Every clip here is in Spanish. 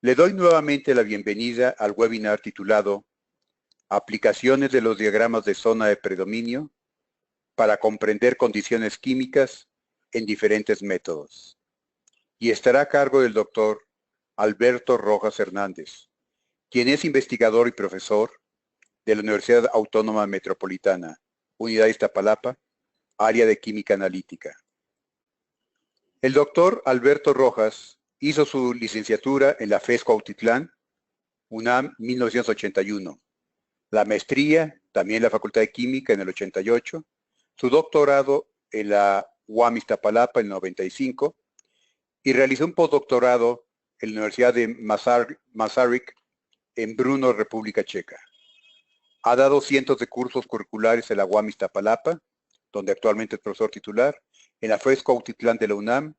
Le doy nuevamente la bienvenida al webinar titulado Aplicaciones de los diagramas de zona de predominio para comprender condiciones químicas en diferentes métodos. Y estará a cargo del doctor Alberto Rojas Hernández, quien es investigador y profesor de la Universidad Autónoma Metropolitana, Unidad Iztapalapa, área de Química Analítica. El doctor Alberto Rojas hizo su licenciatura en la FES Cuautitlán, UNAM, 1981. La maestría, también en la Facultad de Química, en el 88. Su doctorado en la UAM Iztapalapa, en el 95. Y realizó un postdoctorado en la Universidad de Masaryk, en Brno, República Checa. Ha dado cientos de cursos curriculares en la UAM Iztapalapa, donde actualmente es profesor titular, en la FES Cuautitlán de la UNAM,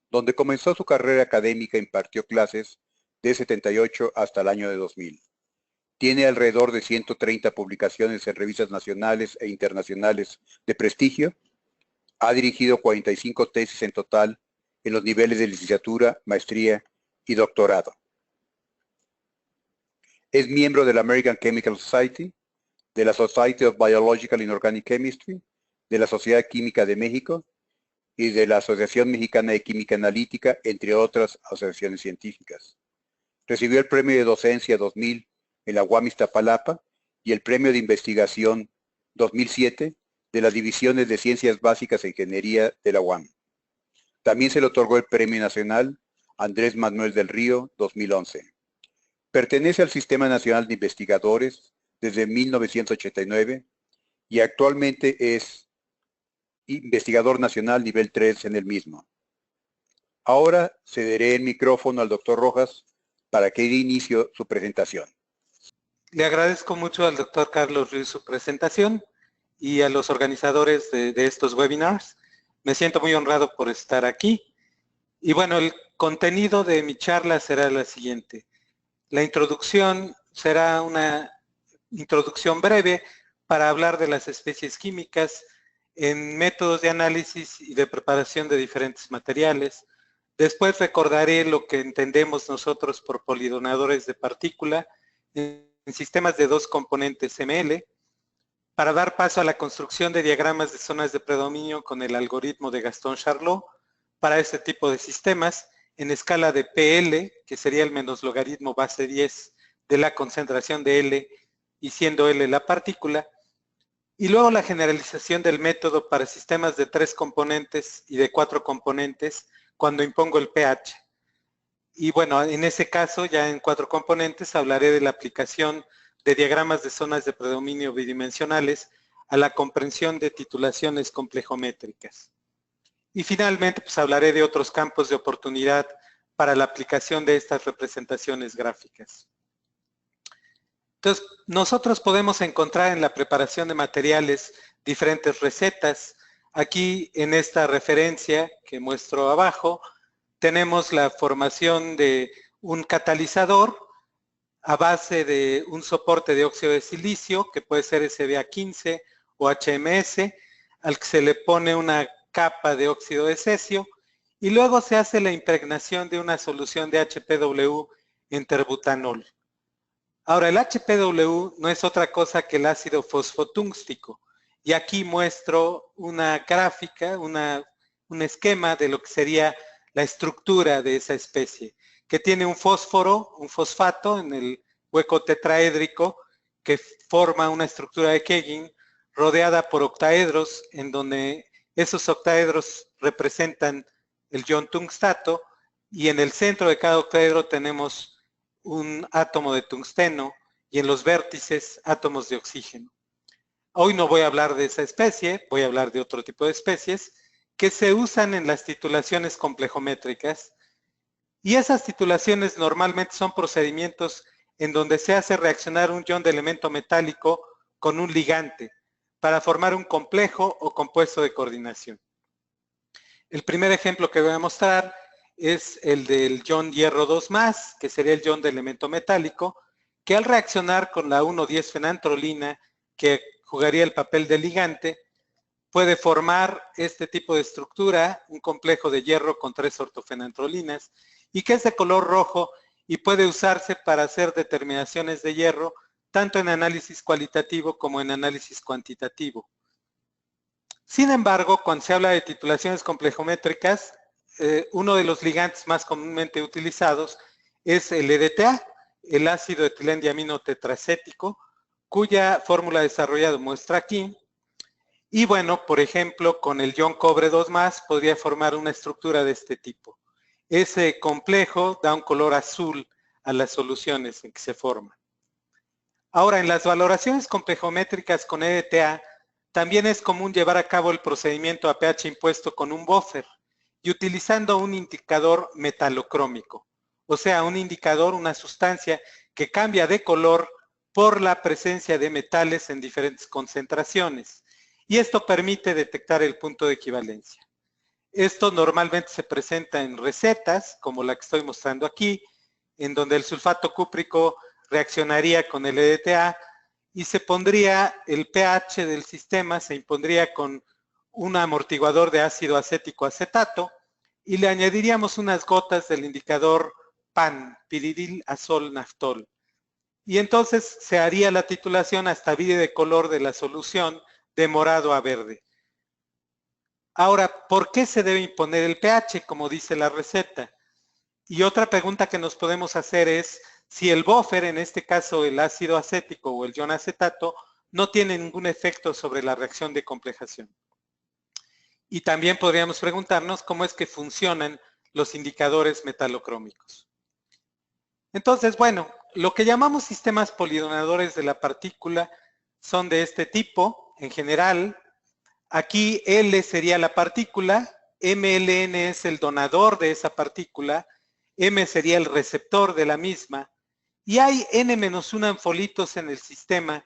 donde comenzó su carrera académica e impartió clases de 78 hasta el año de 2000. Tiene alrededor de 130 publicaciones en revistas nacionales e internacionales de prestigio. Ha dirigido 45 tesis en total en los niveles de licenciatura, maestría y doctorado. Es miembro de la American Chemical Society, de la Society of Biological and Organic Chemistry, de la Sociedad Química de México y de la Asociación Mexicana de Química Analítica, entre otras asociaciones científicas. Recibió el Premio de Docencia 2000 en la UAM Iztapalapa y el Premio de Investigación 2007 de las Divisiones de Ciencias Básicas e Ingeniería de la UAM. También se le otorgó el Premio Nacional Andrés Manuel del Río 2011. Pertenece al Sistema Nacional de Investigadores desde 1989 y actualmente es investigador nacional nivel 3 en el mismo. Ahora cederé el micrófono al doctor Rojas para que dé inicio su presentación. Le agradezco mucho al doctor Carlos Ruiz su presentación y a los organizadores de estos webinars. Me siento muy honrado por estar aquí. Y bueno, el contenido de mi charla será la siguiente. La introducción será una introducción breve para hablar de las especies químicas en métodos de análisis y de preparación de diferentes materiales. Después recordaré lo que entendemos nosotros por polidonadores de partícula en sistemas de dos componentes ML, para dar paso a la construcción de diagramas de zonas de predominio con el algoritmo de Gastón-Charlot para este tipo de sistemas en escala de PL, que sería el menos logaritmo base 10 de la concentración de L y siendo L la partícula, y luego la generalización del método para sistemas de 3 componentes y de 4 componentes cuando impongo el pH. Y bueno, en ese caso, ya en 4 componentes, hablaré de la aplicación de diagramas de zonas de predominio bidimensionales a la comprensión de titulaciones complejométricas. Y finalmente, pues hablaré de otros campos de oportunidad para la aplicación de estas representaciones gráficas. Entonces, nosotros podemos encontrar en la preparación de materiales diferentes recetas. Aquí, en esta referencia que muestro abajo, tenemos la formación de un catalizador a base de un soporte de óxido de silicio, que puede ser SBA15 o HMS, al que se le pone una capa de óxido de cesio, y luego se hace la impregnación de una solución de HPW en terbutanol. Ahora, el HPW no es otra cosa que el ácido fosfotúngstico, y aquí muestro una gráfica, un esquema de lo que sería la estructura de esa especie, que tiene un fósforo, un fosfato en el hueco tetraédrico que forma una estructura de Kegging rodeada por octaedros, en donde esos octaedros representan el ion tungstato y en el centro de cada octaedro tenemos un átomo de tungsteno y en los vértices átomos de oxígeno. Hoy no voy a hablar de esa especie, voy a hablar de otro tipo de especies que se usan en las titulaciones complejométricas, y esas titulaciones normalmente son procedimientos en donde se hace reaccionar un ion de elemento metálico con un ligante para formar un complejo o compuesto de coordinación. El primer ejemplo que voy a mostrar es el del ion hierro 2+, que sería el ion de elemento metálico, que al reaccionar con la 1,10-fenantrolina, que jugaría el papel de ligante, puede formar este tipo de estructura, un complejo de hierro con 3 ortofenantrolinas, y que es de color rojo y puede usarse para hacer determinaciones de hierro tanto en análisis cualitativo como en análisis cuantitativo. Sin embargo, cuando se habla de titulaciones complejométricas, uno de los ligantes más comúnmente utilizados es el EDTA, el ácido etilendiamino tetracético, cuya fórmula desarrollada muestra aquí. Y bueno, por ejemplo, con el ion cobre 2+, podría formar una estructura de este tipo. Ese complejo da un color azul a las soluciones en que se forman. Ahora, en las valoraciones complejométricas con EDTA, también es común llevar a cabo el procedimiento a pH impuesto con un buffer y utilizando un indicador metalocrómico, o sea, un indicador, una sustancia que cambia de color por la presencia de metales en diferentes concentraciones. Y esto permite detectar el punto de equivalencia. Esto normalmente se presenta en recetas, como la que estoy mostrando aquí, en donde el sulfato cúprico reaccionaría con el EDTA y se pondría el pH del sistema, se impondría con un amortiguador de ácido acético acetato y le añadiríamos unas gotas del indicador PAN, piridil azol naftol. Y entonces se haría la titulación hasta vide de color de la solución de morado a verde. Ahora, ¿por qué se debe imponer el pH, como dice la receta? Y otra pregunta que nos podemos hacer es si el buffer, en este caso el ácido acético o el ion acetato, no tiene ningún efecto sobre la reacción de complejación. Y también podríamos preguntarnos cómo es que funcionan los indicadores metalocrómicos. Entonces, bueno, lo que llamamos sistemas polidonadores de la partícula son de este tipo, en general. Aquí L sería la partícula, MLN es el donador de esa partícula, M sería el receptor de la misma, y hay N-1 anfolitos en el sistema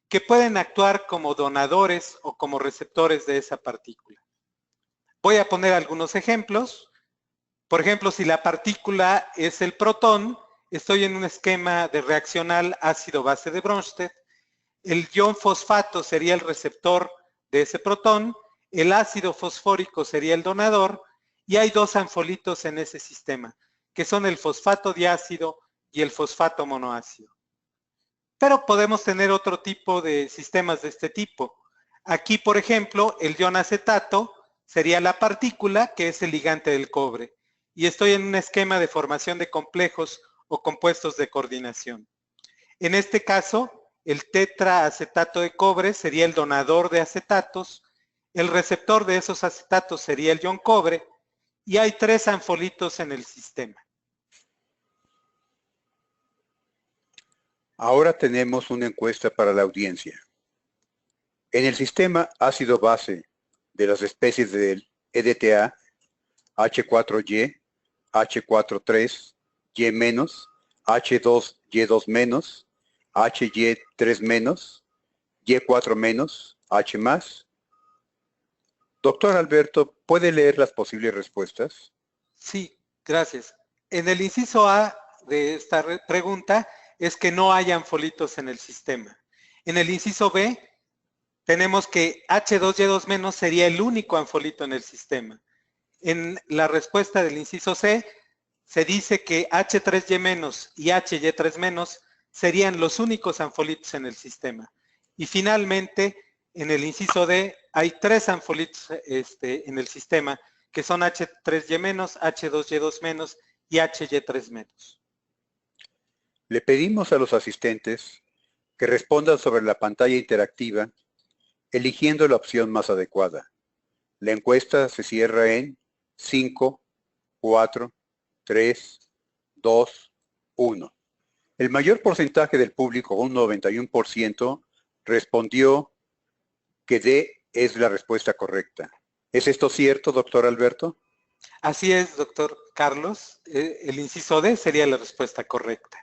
que pueden actuar como donadores o como receptores de esa partícula. Voy a poner algunos ejemplos. Por ejemplo, si la partícula es el protón, estoy en un esquema de reaccional ácido-base de Bronsted, el ion fosfato sería el receptor de ese protón, el ácido fosfórico sería el donador, y hay dos anfolitos en ese sistema, que son el fosfato diácido y el fosfato monoácido. Pero podemos tener otro tipo de sistemas de este tipo. Aquí, por ejemplo, el ion acetato sería la partícula que es el ligante del cobre, y estoy en un esquema de formación de complejos o compuestos de coordinación. En este caso, el tetraacetato de cobre sería el donador de acetatos, el receptor de esos acetatos sería el ion cobre, y hay 3 anfolitos en el sistema. Ahora tenemos una encuesta para la audiencia. En el sistema ácido-base de las especies del EDTA, H4Y, H43, Y-, H2, Y2-, HY3-, Y4-, H+. Doctor Alberto, ¿puede leer las posibles respuestas? Sí, gracias. En el inciso A de esta pregunta es que no hay anfolitos en el sistema. En el inciso B tenemos que H2Y2- sería el único anfolito en el sistema. En la respuesta del inciso C se dice que H3Y- y HY3- serían los únicos anfolitos en el sistema. Y finalmente, en el inciso D, hay 3 anfolitos en el sistema, que son H3Y-, H2Y2- y HY3-. Le pedimos a los asistentes que respondan sobre la pantalla interactiva, eligiendo la opción más adecuada. La encuesta se cierra en 5, 4, 3, 2, 1. El mayor porcentaje del público, un 91%, respondió que D es la respuesta correcta. ¿Es esto cierto, doctor Alberto? Así es, doctor Carlos. El inciso D sería la respuesta correcta.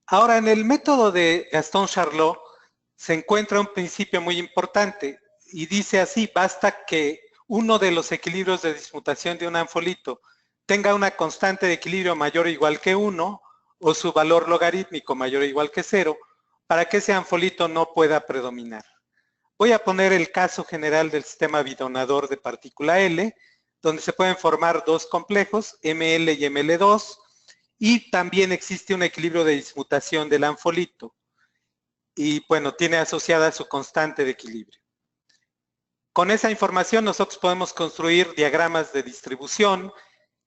Ahora, en el método de Gastón Charlot se encuentra un principio muy importante y dice así: basta que uno de los equilibrios de dismutación de un anfolito tenga una constante de equilibrio mayor o igual que 1 o su valor logarítmico mayor o igual que 0 para que ese anfolito no pueda predominar. Voy a poner el caso general del sistema bidonador de partícula L, donde se pueden formar dos complejos, ML y ML2, Y también existe un equilibrio de dismutación del anfolito. Y bueno, tiene asociada su constante de equilibrio. Con esa información nosotros podemos construir diagramas de distribución,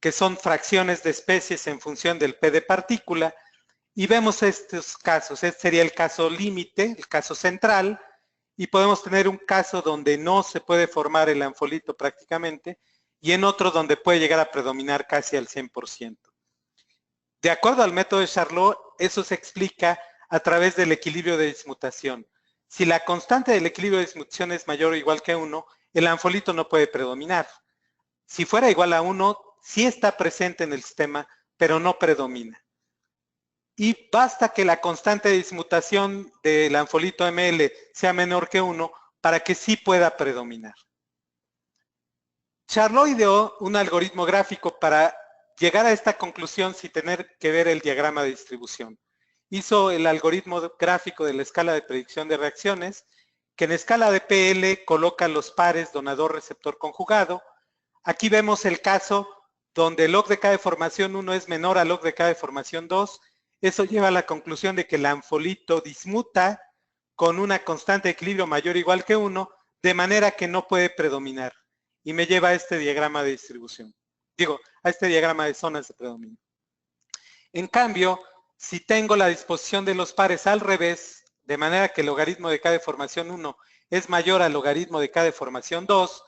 que son fracciones de especies en función del P de partícula, y vemos estos casos. Este sería el caso límite, el caso central, y podemos tener un caso donde no se puede formar el anfolito prácticamente, y en otro donde puede llegar a predominar casi al 100%. De acuerdo al método de Charlot, eso se explica a través del equilibrio de dismutación. Si la constante del equilibrio de dismutación es mayor o igual que 1, el anfolito no puede predominar. Si fuera igual a 1, sí está presente en el sistema, pero no predomina. Y basta que la constante de dismutación del anfolito ml sea menor que 1 para que sí pueda predominar. Charlot ideó un algoritmo gráfico para llegar a esta conclusión sin tener que ver el diagrama de distribución. Hizo el algoritmo gráfico de la escala de predicción de reacciones, que en escala de PL coloca los pares donador-receptor conjugado. Aquí vemos el caso donde el log de K de formación 1 es menor al log de K de formación 2. Eso lleva a la conclusión de que el anfolito dismuta con una constante de equilibrio mayor o igual que 1, de manera que no puede predominar. Y me lleva a este diagrama de distribución. A este diagrama de zonas de predominio. En cambio, si tengo la disposición de los pares al revés, de manera que el logaritmo de K de formación 1 es mayor al logaritmo de K de formación 2,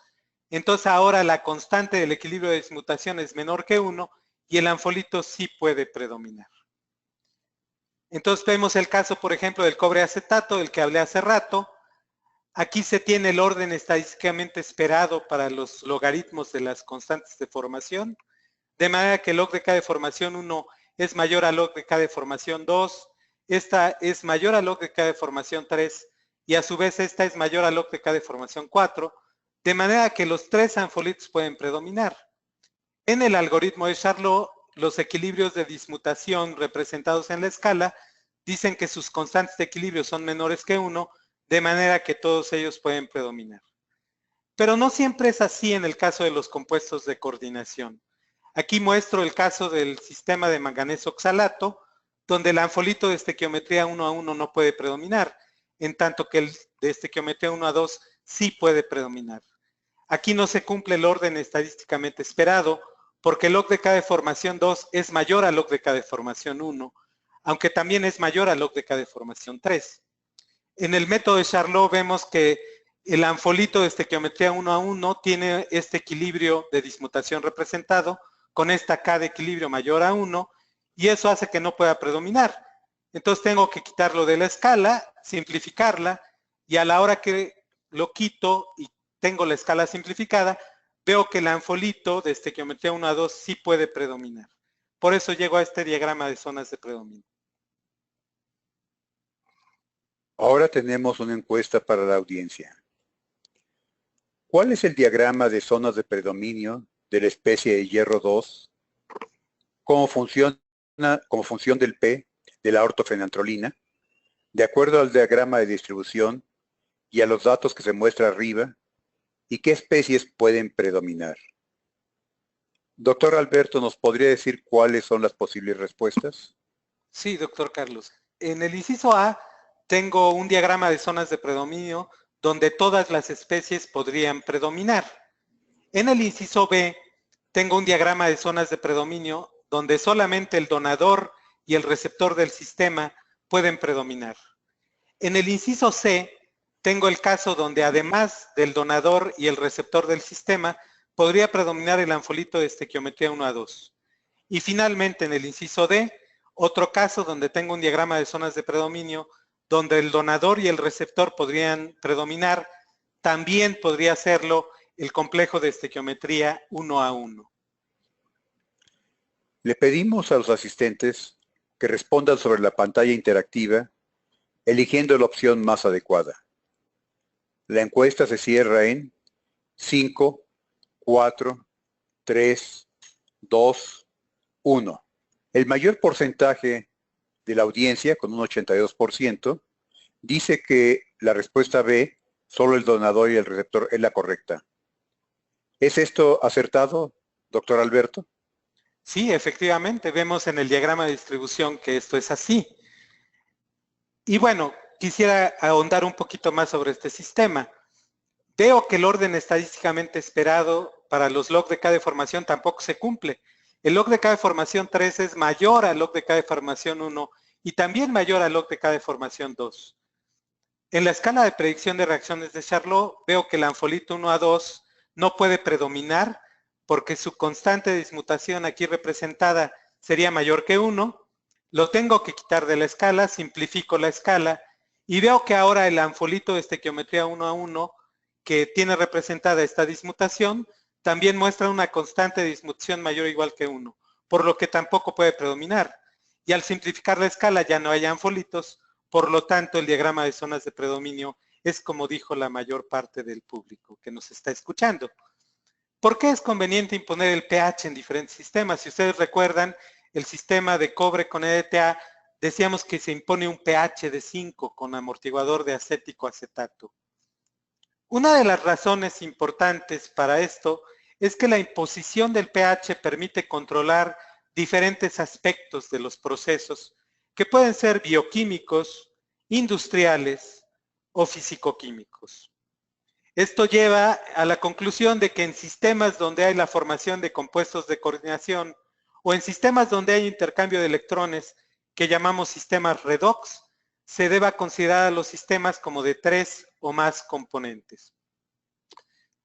entonces ahora la constante del equilibrio de dismutación es menor que 1 y el anfolito sí puede predominar. Entonces vemos el caso, por ejemplo, del cobre acetato, del que hablé hace rato. Aquí se tiene el orden estadísticamente esperado para los logaritmos de las constantes de formación, de manera que el log de K de formación 1 es mayor al log de K de formación 2, esta es mayor al log de K de formación 3 y a su vez esta es mayor al log de K de formación 4, de manera que los tres anfolitos pueden predominar. En el algoritmo de Charlot, los equilibrios de dismutación representados en la escala dicen que sus constantes de equilibrio son menores que 1, de manera que todos ellos pueden predominar. Pero no siempre es así en el caso de los compuestos de coordinación. Aquí muestro el caso del sistema de manganeso oxalato, donde el anfolito de estequiometría 1 a 1 no puede predominar, en tanto que el de estequiometría 1 a 2 sí puede predominar. Aquí no se cumple el orden estadísticamente esperado, porque el log de K de formación 2 es mayor al log de K de formación 1, aunque también es mayor al log de K de formación 3. En el método de Charlot vemos que el anfolito de estequiometría 1 a 1 tiene este equilibrio de dismutación representado con esta K de equilibrio mayor a 1 y eso hace que no pueda predominar. Entonces tengo que quitarlo de la escala, simplificarla y a la hora que lo quito y tengo la escala simplificada, veo que el anfolito de estequiometría 1 a 2 sí puede predominar. Por eso llego a este diagrama de zonas de predominio. Ahora tenemos una encuesta para la audiencia. ¿Cuál es el diagrama de zonas de predominio de la especie de hierro 2? ¿Cómo funciona como función del P de la ortofenantrolina? De acuerdo al diagrama de distribución y a los datos que se muestra arriba, ¿y qué especies pueden predominar? Doctor Alberto, ¿nos podría decir cuáles son las posibles respuestas? Sí, doctor Carlos. En el inciso A tengo un diagrama de zonas de predominio donde todas las especies podrían predominar. En el inciso B tengo un diagrama de zonas de predominio donde solamente el donador y el receptor del sistema pueden predominar. En el inciso C tengo el caso donde además del donador y el receptor del sistema podría predominar el anfolito de estequiometría 1 a 2. Y finalmente en el inciso D, otro caso donde tengo un diagrama de zonas de predominio donde el donador y el receptor podrían predominar, también podría hacerlo el complejo de estequiometría 1 a 1. Le pedimos a los asistentes que respondan sobre la pantalla interactiva, eligiendo la opción más adecuada. La encuesta se cierra en 5, 4, 3, 2, 1. El mayor porcentaje de la audiencia, con un 82%, dice que la respuesta B, solo el donador y el receptor, es la correcta. ¿Es esto acertado, doctor Alberto? Sí, efectivamente, vemos en el diagrama de distribución que esto es así. Y bueno, quisiera ahondar un poquito más sobre este sistema. Veo que el orden estadísticamente esperado para los log de K de formación tampoco se cumple. El log de K de formación 3 es mayor al log de K de formación 1 y también mayor al log de K de formación 2. En la escala de predicción de reacciones de Charlot, veo que el anfolito 1A2 no puede predominar porque su constante de dismutación aquí representada sería mayor que 1. Lo tengo que quitar de la escala, simplifico la escala y veo que ahora el anfolito de estequiometría 1A1 que tiene representada esta dismutación también muestra una constante de dismutación mayor o igual que 1, por lo que tampoco puede predominar. Y al simplificar la escala ya no hay anfolitos, por lo tanto el diagrama de zonas de predominio es como dijo la mayor parte del público que nos está escuchando. ¿Por qué es conveniente imponer el pH en diferentes sistemas? Si ustedes recuerdan, el sistema de cobre con EDTA, decíamos que se impone un pH de 5 con amortiguador de acético acetato. Una de las razones importantes para esto es que la imposición del pH permite controlar diferentes aspectos de los procesos que pueden ser bioquímicos, industriales o fisicoquímicos. Esto lleva a la conclusión de que en sistemas donde hay la formación de compuestos de coordinación o en sistemas donde hay intercambio de electrones que llamamos sistemas redox, se deba considerar a los sistemas como de 3 o más componentes.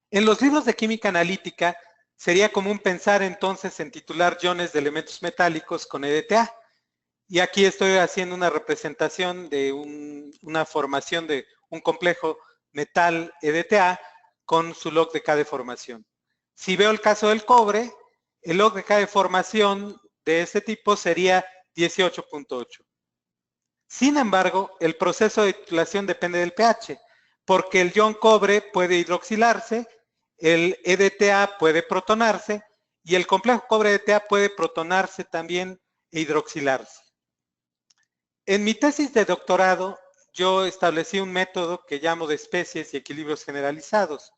En los libros de química analítica sería común pensar entonces en titular iones de elementos metálicos con EDTA. Y aquí estoy haciendo una representación de una formación de un complejo metal EDTA con su log de K de formación. Si veo el caso del cobre, el log de K de formación de este tipo sería 18.8. Sin embargo, el proceso de titulación depende del pH, porque el ion cobre puede hidroxilarse, el EDTA puede protonarse y el complejo cobre EDTA puede protonarse también e hidroxilarse. En mi tesis de doctorado, yo establecí un método que llamo de especies y equilibrios generalizados,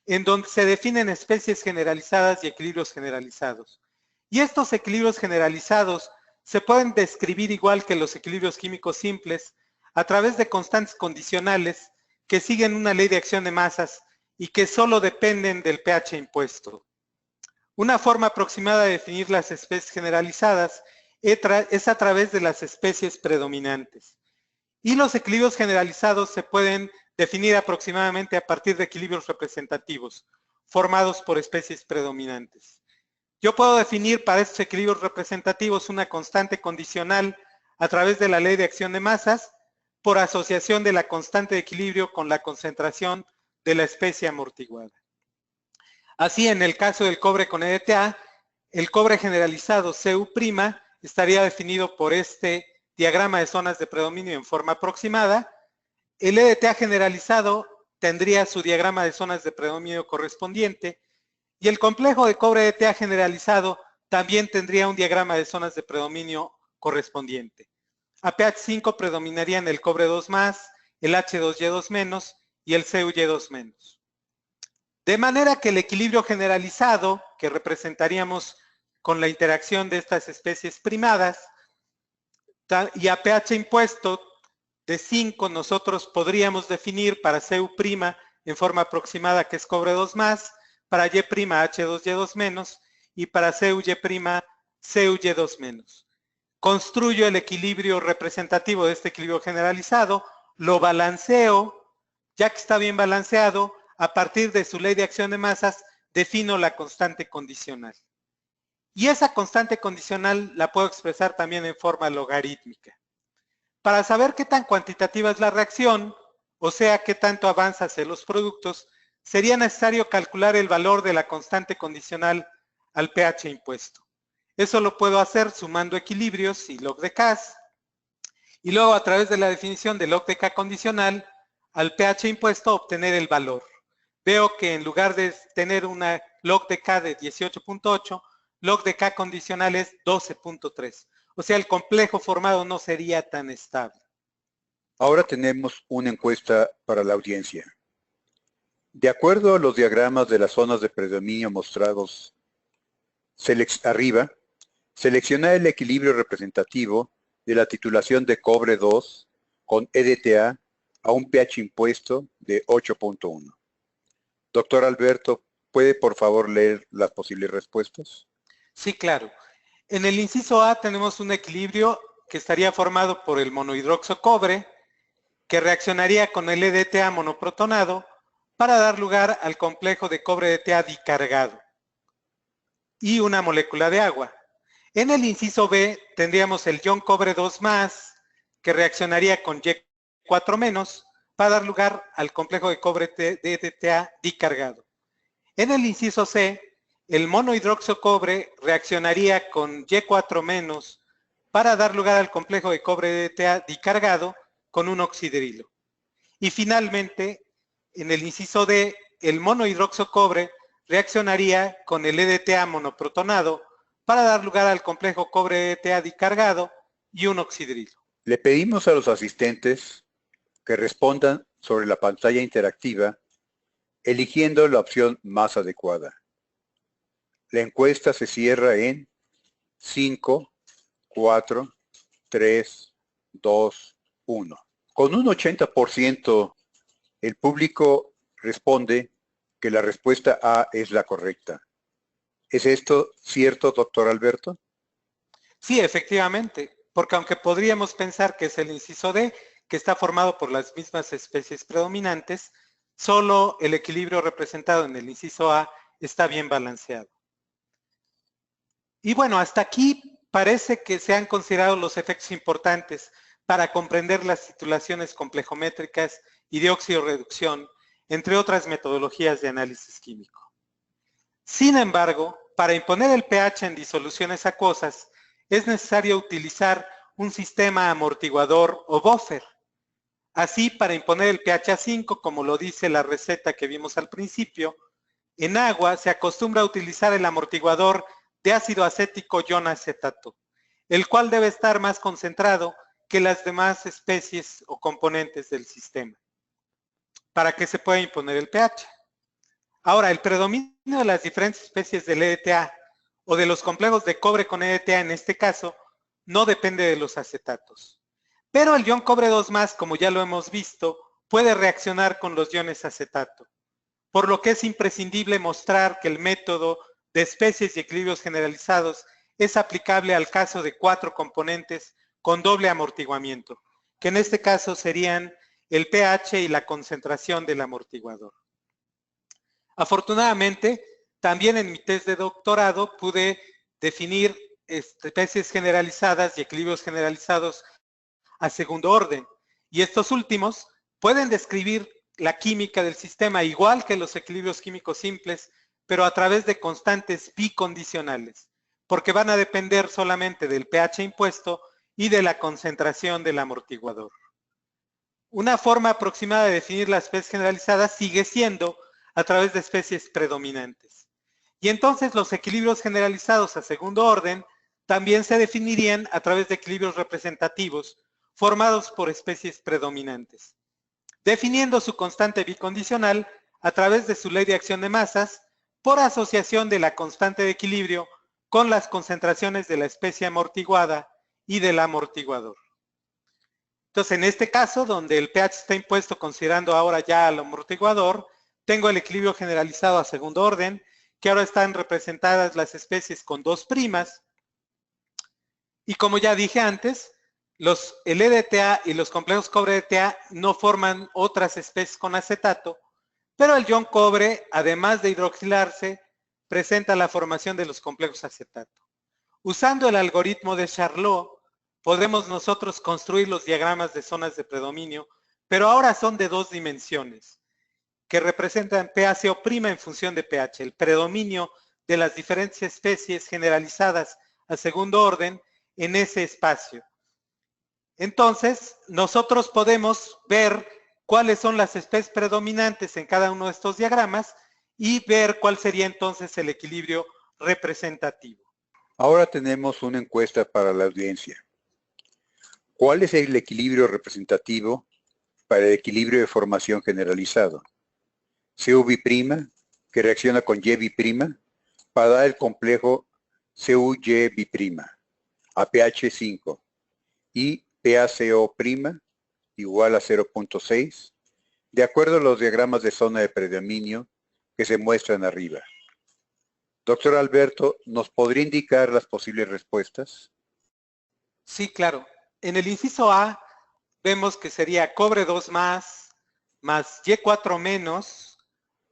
en donde se definen especies generalizadas y equilibrios generalizados. Y estos equilibrios generalizados se pueden describir igual que los equilibrios químicos simples a través de constantes condicionales que siguen una ley de acción de masas y que solo dependen del pH impuesto. Una forma aproximada de definir las especies generalizadas es a través de las especies predominantes. Y los equilibrios generalizados se pueden definir aproximadamente a partir de equilibrios representativos, formados por especies predominantes. Yo puedo definir para estos equilibrios representativos una constante condicional a través de la ley de acción de masas por asociación de la constante de equilibrio con la concentración de la especie amortiguada. Así, en el caso del cobre con EDTA, el cobre generalizado Cu' estaría definido por este diagrama de zonas de predominio en forma aproximada. El EDTA generalizado tendría su diagrama de zonas de predominio correspondiente y el complejo de cobre EDTA generalizado también tendría un diagrama de zonas de predominio correspondiente. A pH 5 predominarían el cobre 2+, el H2Y2- y el CuY2-. De manera que el equilibrio generalizado, que representaríamos con la interacción de estas especies primadas, y a pH impuesto de 5 nosotros podríamos definir para Cu' en forma aproximada que es cobre 2+, para Y' H2Y2- y para Cuy' Cuy2-. Construyo el equilibrio representativo de este equilibrio generalizado, lo balanceo, ya que está bien balanceado, a partir de su ley de acción de masas, defino la constante condicional. Y esa constante condicional la puedo expresar también en forma logarítmica. Para saber qué tan cuantitativa es la reacción, o sea, qué tanto avanza hacia los productos, sería necesario calcular el valor de la constante condicional al pH impuesto. Eso lo puedo hacer sumando equilibrios y log de K, y luego a través de la definición de log de K condicional, al pH impuesto obtener el valor. Veo que en lugar de tener una log de K de 18.8, log de K condicional es 12.3. O sea, el complejo formado no sería tan estable. Ahora tenemos una encuesta para la audiencia. De acuerdo a los diagramas de las zonas de predominio mostrados arriba, Seleccionar el equilibrio representativo de la titulación de cobre 2 con EDTA a un pH impuesto de 8.1. Doctor Alberto, ¿puede por favor leer las posibles respuestas? Sí, claro. En el inciso A tenemos un equilibrio que estaría formado por el monohidroxo cobre, que reaccionaría con el EDTA monoprotonado para dar lugar al complejo de cobre EDTA dicargado y una molécula de agua. En el inciso B tendríamos el ion cobre 2+, que reaccionaría con Y4- para dar lugar al complejo de cobre de EDTA dicargado. En el inciso C, el monohidroxo cobre reaccionaría con Y4- para dar lugar al complejo de cobre EDTA dicargado con un oxidrilo. Y finalmente, en el inciso D, el monohidroxo cobre reaccionaría con el EDTA monoprotonado para dar lugar al complejo cobre EDTA dicargado y un oxidrilo. Le pedimos a los asistentes que respondan sobre la pantalla interactiva eligiendo la opción más adecuada. La encuesta se cierra en 5, 4, 3, 2, 1. Con un 80%, el público responde que la respuesta A es la correcta. ¿Es esto cierto, doctor Alberto? Sí, efectivamente, porque aunque podríamos pensar que es el inciso D, que está formado por las mismas especies predominantes, solo el equilibrio representado en el inciso A está bien balanceado. Y bueno, hasta aquí parece que se han considerado los efectos importantes para comprender las titulaciones complejométricas y de oxidorreducción, entre otras metodologías de análisis químico. Sin embargo, para imponer el pH en disoluciones acuosas, es necesario utilizar un sistema amortiguador o buffer. Así, para imponer el pH a 5, como lo dice la receta que vimos al principio, en agua se acostumbra a utilizar el amortiguador de ácido acético ion acetato, el cual debe estar más concentrado que las demás especies o componentes del sistema, para que se pueda imponer el pH. Ahora, el predominio de las diferentes especies del EDTA o de los complejos de cobre con EDTA en este caso, no depende de los acetatos. Pero el ion cobre 2+, como ya lo hemos visto, puede reaccionar con los iones acetato, por lo que es imprescindible mostrar que el método de especies y equilibrios generalizados es aplicable al caso de 4 componentes con doble amortiguamiento, que en este caso serían el pH y la concentración del amortiguador. Afortunadamente, también en mi test de doctorado pude definir especies generalizadas y equilibrios generalizados a segundo orden, y estos últimos pueden describir la química del sistema igual que los equilibrios químicos simples, pero a través de constantes bicondicionales, porque van a depender solamente del pH impuesto y de la concentración del amortiguador. Una forma aproximada de definir la especie generalizada sigue siendo a través de especies predominantes. Y entonces los equilibrios generalizados a segundo orden también se definirían a través de equilibrios representativos formados por especies predominantes, definiendo su constante bicondicional a través de su ley de acción de masas por asociación de la constante de equilibrio con las concentraciones de la especie amortiguada y del amortiguador. Entonces, en este caso, donde el pH está impuesto considerando ahora ya al amortiguador, tengo el equilibrio generalizado a segundo orden, que ahora están representadas las especies con 2', y como ya dije antes, el EDTA y los complejos cobre-EDTA no forman otras especies con acetato, pero el ion cobre, además de hidroxilarse, presenta la formación de los complejos acetato. Usando el algoritmo de Charlot, podemos nosotros construir los diagramas de zonas de predominio, pero ahora son de 2 dimensiones, que representan pH o' en función de pH, el predominio de las diferentes especies generalizadas a segundo orden en ese espacio. Entonces, nosotros podemos ver cuáles son las especies predominantes en cada uno de estos diagramas y ver cuál sería entonces el equilibrio representativo. Ahora tenemos una encuesta para la audiencia. ¿Cuál es el equilibrio representativo para el equilibrio de formación generalizado? CUV', que reacciona con YV', para dar el complejo CuY' a pH 5 y PaCO' igual a 0.6, de acuerdo a los diagramas de zona de predominio que se muestran arriba. Doctor Alberto, ¿nos podría indicar las posibles respuestas? Sí, claro. En el inciso A vemos que sería cobre 2 más Y4 menos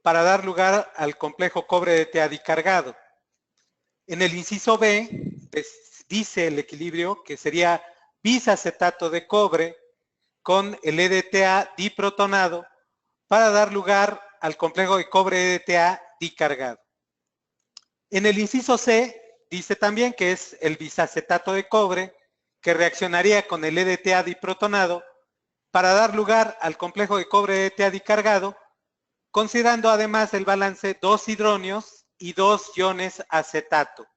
para dar lugar al complejo cobre DTA dicargado. En el inciso B dice el equilibrio que sería bisacetato de cobre con el EDTA diprotonado para dar lugar al complejo de cobre EDTA dicargado. En el inciso C dice también que es el bisacetato de cobre que reaccionaría con el EDTA diprotonado para dar lugar al complejo de cobre EDTA dicargado, considerando además el balance 2 hidronios y 2 iones acetato.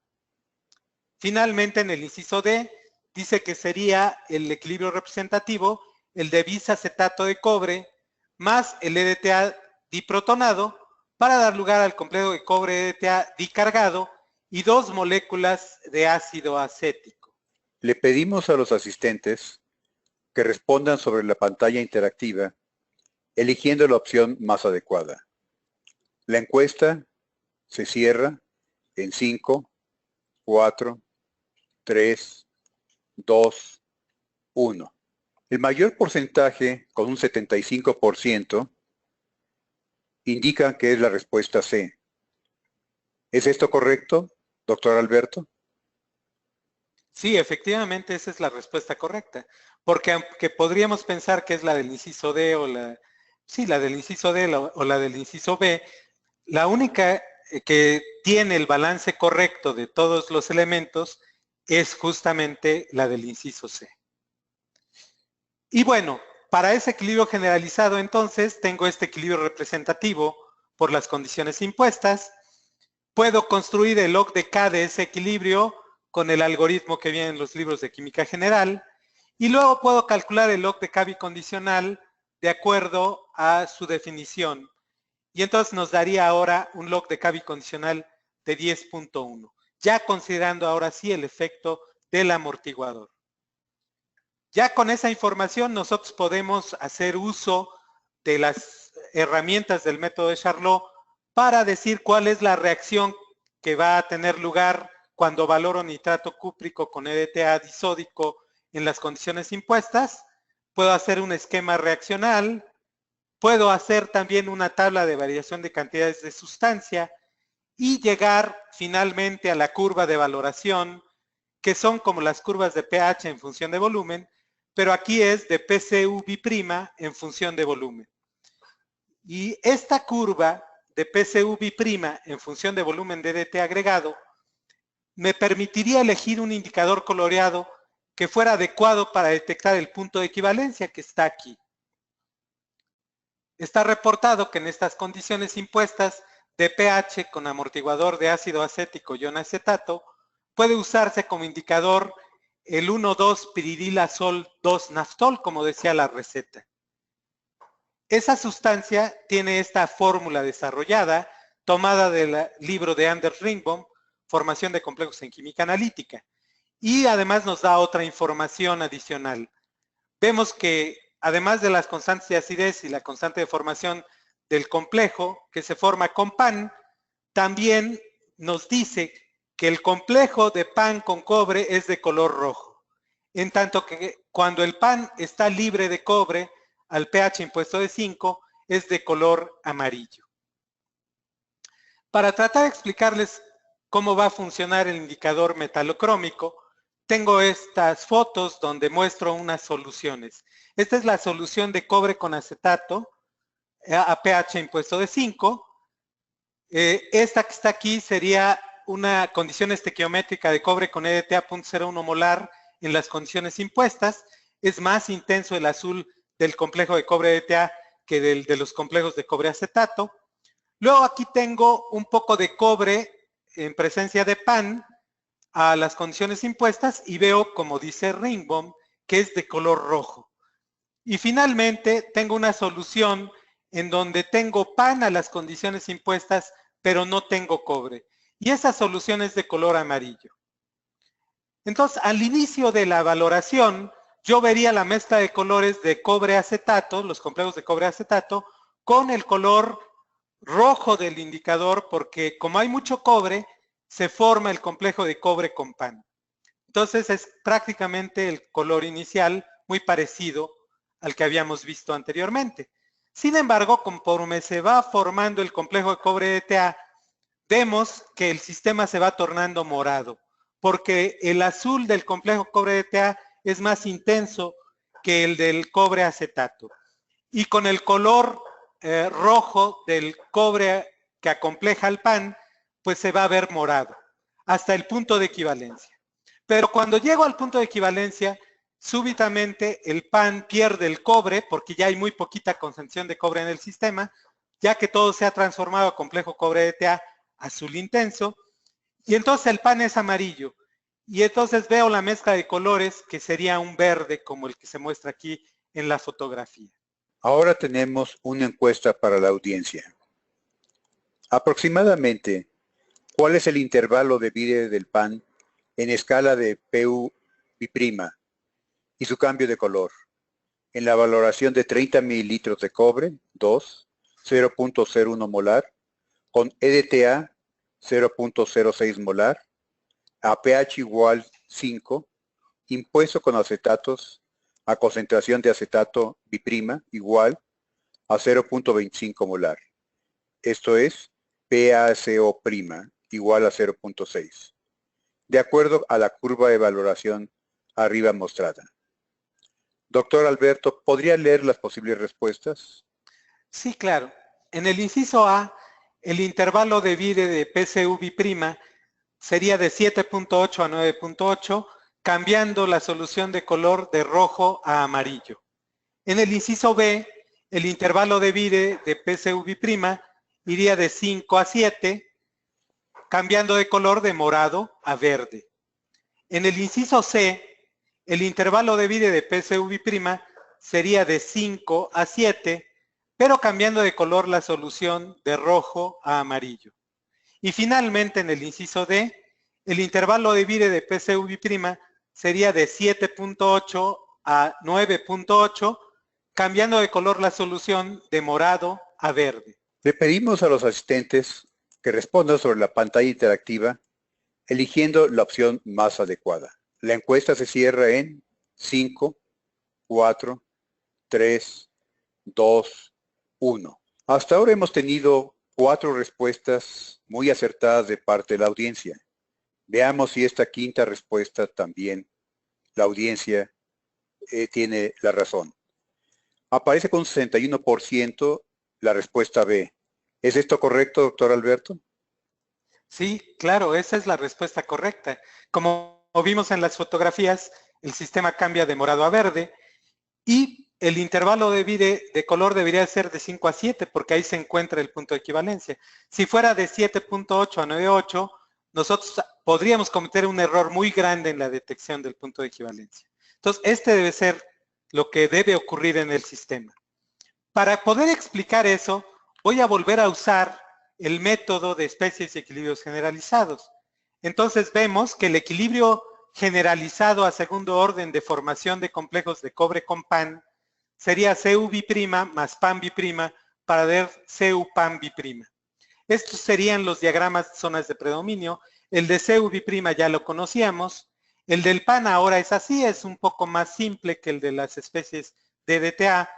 Finalmente, en el inciso D, dice que sería el equilibrio representativo el de bisacetato de cobre más el EDTA diprotonado para dar lugar al complejo de cobre EDTA dicargado y 2 moléculas de ácido acético. Le pedimos a los asistentes que respondan sobre la pantalla interactiva, eligiendo la opción más adecuada. La encuesta se cierra en 5, 4, 3, 2, 1. El mayor porcentaje, con un 75%, indica que es la respuesta C. ¿Es esto correcto, doctor Alberto? Sí, efectivamente esa es la respuesta correcta, porque aunque podríamos pensar que es la del inciso D o la del inciso D o la del inciso B, la única que tiene el balance correcto de todos los elementos es justamente la del inciso C. Y bueno, para ese equilibrio generalizado entonces tengo este equilibrio representativo por las condiciones impuestas. Puedo construir el log de K de ese equilibrio con el algoritmo que viene en los libros de química general y luego puedo calcular el log de K bicondicional de acuerdo a su definición. Y entonces nos daría ahora un log de K bicondicional de 10.1, ya considerando ahora sí el efecto del amortiguador. Ya con esa información nosotros podemos hacer uso de las herramientas del método de Charlot para decir cuál es la reacción que va a tener lugar cuando valoro nitrato cúprico con EDTA disódico en las condiciones impuestas. Puedo hacer un esquema reaccional, puedo hacer también una tabla de variación de cantidades de sustancia y llegar finalmente a la curva de valoración, que son como las curvas de pH en función de volumen, pero aquí es de PCU' en función de volumen. Y esta curva de PCU' en función de volumen de DT agregado me permitiría elegir un indicador coloreado que fuera adecuado para detectar el punto de equivalencia que está aquí. Está reportado que en estas condiciones impuestas de pH con amortiguador de ácido acético y acetato puede usarse como indicador el 1,2-piridilazol 2-naftol, como decía la receta. Esa sustancia tiene esta fórmula desarrollada, tomada del libro de Anders Ringbaum, Formación de complejos en química analítica, y además nos da otra información adicional. Vemos que además de las constantes de acidez y la constante de formación del complejo que se forma con PAN, también nos dice que el complejo de PAN con cobre es de color rojo, en tanto que cuando el PAN está libre de cobre, al pH impuesto de 5, es de color amarillo. Para tratar de explicarles cómo va a funcionar el indicador metalocrómico, tengo estas fotos donde muestro unas soluciones. Esta es la solución de cobre con acetato a pH impuesto de 5. Esta que está aquí sería una condición estequiométrica de cobre con EDTA 0.01 molar en las condiciones impuestas. Es más intenso el azul del complejo de cobre EDTA que de los complejos de cobre acetato. Luego aquí tengo un poco de cobre en presencia de PAN a las condiciones impuestas y veo, como dice Ringbaum, que es de color rojo. Y finalmente tengo una solución en donde tengo PAN a las condiciones impuestas, pero no tengo cobre. y esa solución es de color amarillo. Entonces, al inicio de la valoración, yo vería la mezcla de colores de cobre acetato, los complejos de cobre acetato, con el color rojo del indicador, porque como hay mucho cobre, se forma el complejo de cobre con pan. Entonces es prácticamente el color inicial muy parecido al que habíamos visto anteriormente. Sin embargo, conforme se va formando el complejo de cobre ETA, vemos que el sistema se va tornando morado, porque el azul del complejo cobre ETA es más intenso que el del cobre acetato. Y con el color rojo del cobre que acompleja al pan, pues se va a ver morado, hasta el punto de equivalencia. Pero cuando llego al punto de equivalencia, súbitamente el pan pierde el cobre, porque ya hay muy poquita concentración de cobre en el sistema, ya que todo se ha transformado a complejo cobre ETA azul intenso, y entonces el pan es amarillo. Y entonces veo la mezcla de colores, que sería un verde como el que se muestra aquí en la fotografía. Ahora tenemos una encuesta para la audiencia. Aproximadamente, ¿cuál es el intervalo de vida del pan en escala de PU' y su cambio de color? En la valoración de 30 mililitros de cobre, 2, 0.01 molar, con EDTA 0.06 molar, a pH igual 5, impuesto con acetatos a concentración de acetato biprima igual a 0.25 molar. Esto es PaCO' igual a 0.6, de acuerdo a la curva de valoración arriba mostrada. Doctor Alberto, ¿podría leer las posibles respuestas? Sí, claro. En el inciso A, el intervalo de vida de PCU biprima sería de 7.8 a 9.8, cambiando la solución de color de rojo a amarillo. En el inciso B, el intervalo de vida de PCU biprima iría de 5 a 7, cambiando de color de morado a verde. En el inciso C, el intervalo de vida de PCU biprima sería de 5 a 7, pero cambiando de color la solución de rojo a amarillo. Y finalmente, en el inciso D, el intervalo de vida de PCU biprima sería de 7.8 a 9.8, cambiando de color la solución de morado a verde. Le pedimos a los asistentes que respondan sobre la pantalla interactiva, eligiendo la opción más adecuada. La encuesta se cierra en 5, 4, 3, 2, 1. Hasta ahora hemos tenido 4 respuestas muy acertadas de parte de la audiencia. Veamos si esta quinta respuesta también la audiencia tiene la razón. Aparece con 61% la respuesta B. ¿Es esto correcto, doctor Alberto? Sí, claro, esa es la respuesta correcta. Como vimos en las fotografías, el sistema cambia de morado a verde y el intervalo de vida de color debería ser de 5 a 7 porque ahí se encuentra el punto de equivalencia. Si fuera de 7.8 a 9.8, nosotros podríamos cometer un error muy grande en la detección del punto de equivalencia. Entonces, este debe ser lo que debe ocurrir en el sistema. Para poder explicar eso, voy a volver a usar el método de especies y equilibrios generalizados. Entonces vemos que el equilibrio generalizado a segundo orden de formación de complejos de cobre con pan sería Cu biprima más pan biprima para dar Cu pan biprima. Estos serían los diagramas de zonas de predominio. El de Cu biprima ya lo conocíamos. El del pan ahora es así, es un poco más simple que el de las especies de DTA.